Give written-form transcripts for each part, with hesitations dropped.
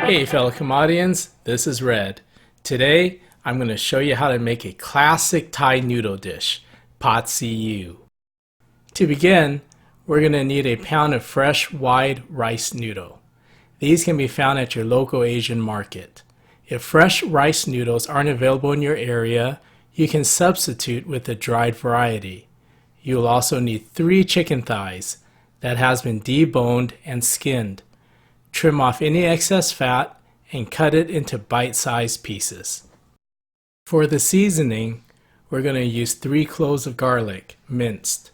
Hey fellow Kamadians, this is Red. Today I'm going to show you how to make a classic Thai noodle dish, Pad See Ew. To begin, we're going to need a pound of fresh wide rice noodle. These can be found at your local Asian market. If fresh rice noodles aren't available in your area, you can substitute with the dried variety. You will also need 3 chicken thighs that has been deboned and skinned. Trim off any excess fat and cut it into bite-sized pieces. For the seasoning, we're going to use 3 cloves of garlic, minced,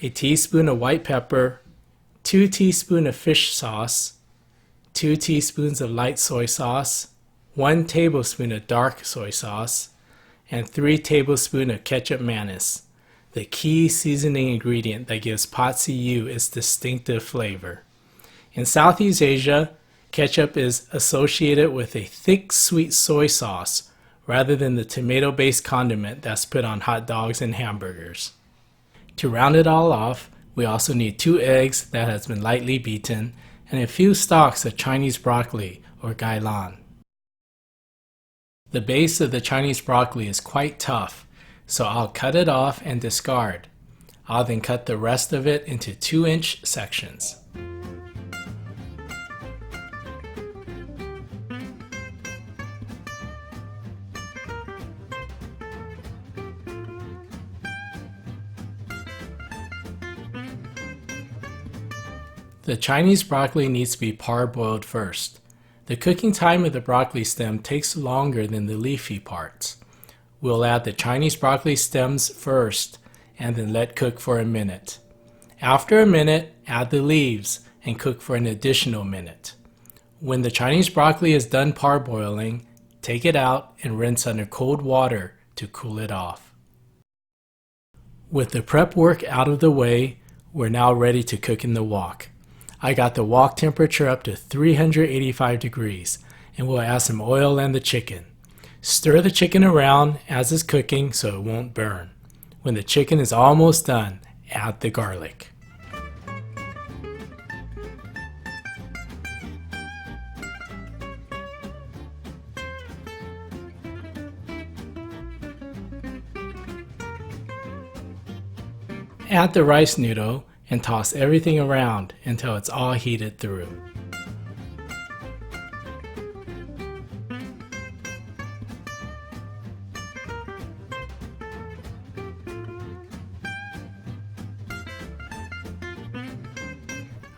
a teaspoon of white pepper, 2 teaspoons of fish sauce, 2 teaspoons of light soy sauce, 1 tablespoon of dark soy sauce, and 3 tablespoons of ketchup mayonnaise. The key seasoning ingredient that gives Pad See Ew its distinctive flavor. In Southeast Asia, ketchup is associated with a thick sweet soy sauce rather than the tomato-based condiment that's put on hot dogs and hamburgers. To round it all off, we also need 2 eggs that has been lightly beaten and a few stalks of Chinese broccoli or gailan. The base of the Chinese broccoli is quite tough, so I'll cut it off and discard. I'll then cut the rest of it into 2-inch sections. The Chinese broccoli needs to be parboiled first. The cooking time of the broccoli stem takes longer than the leafy parts. We'll add the Chinese broccoli stems first and then let cook for a minute. After a minute, add the leaves and cook for an additional minute. When the Chinese broccoli is done parboiling, take it out and rinse under cold water to cool it off. With the prep work out of the way, we're now ready to cook in the wok. I got the wok temperature up to 385 degrees and we'll add some oil and the chicken. Stir the chicken around as it's cooking so it won't burn. When the chicken is almost done, add the garlic. Add the rice noodle and toss everything around until it's all heated through.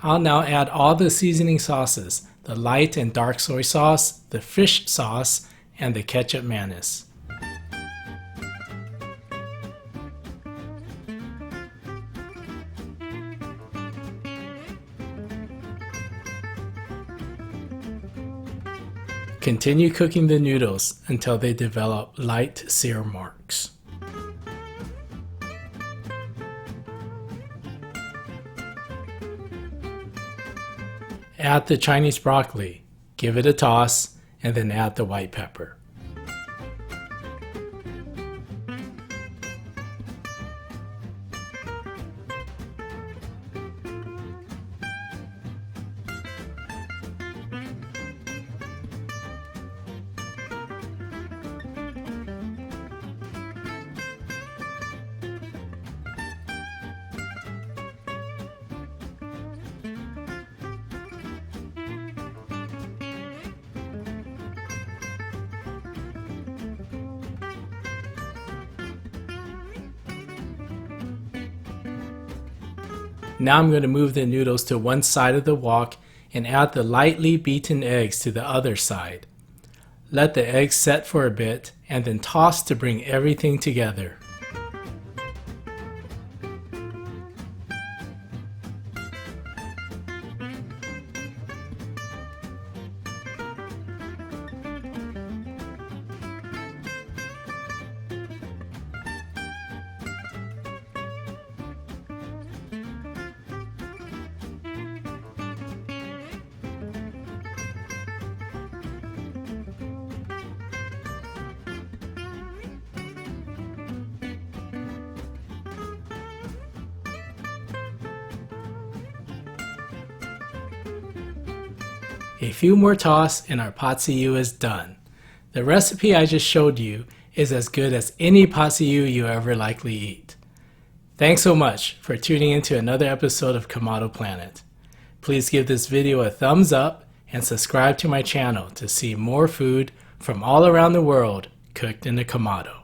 I'll now add all the seasoning sauces, the light and dark soy sauce, the fish sauce, and the ketchup mayonnaise. Continue cooking the noodles until they develop light sear marks. Add the Chinese broccoli, give it a toss, and then add the white pepper. Now I'm going to move the noodles to one side of the wok and add the lightly beaten eggs to the other side. Let the eggs set for a bit and then toss to bring everything together. A few more toss and our pot see-ew is done. The recipe I just showed you is as good as any pot see-ew you ever likely eat. Thanks so much for tuning into another episode of Kamado Planet. Please give this video a thumbs up and subscribe to my channel to see more food from all around the world cooked in a Kamado.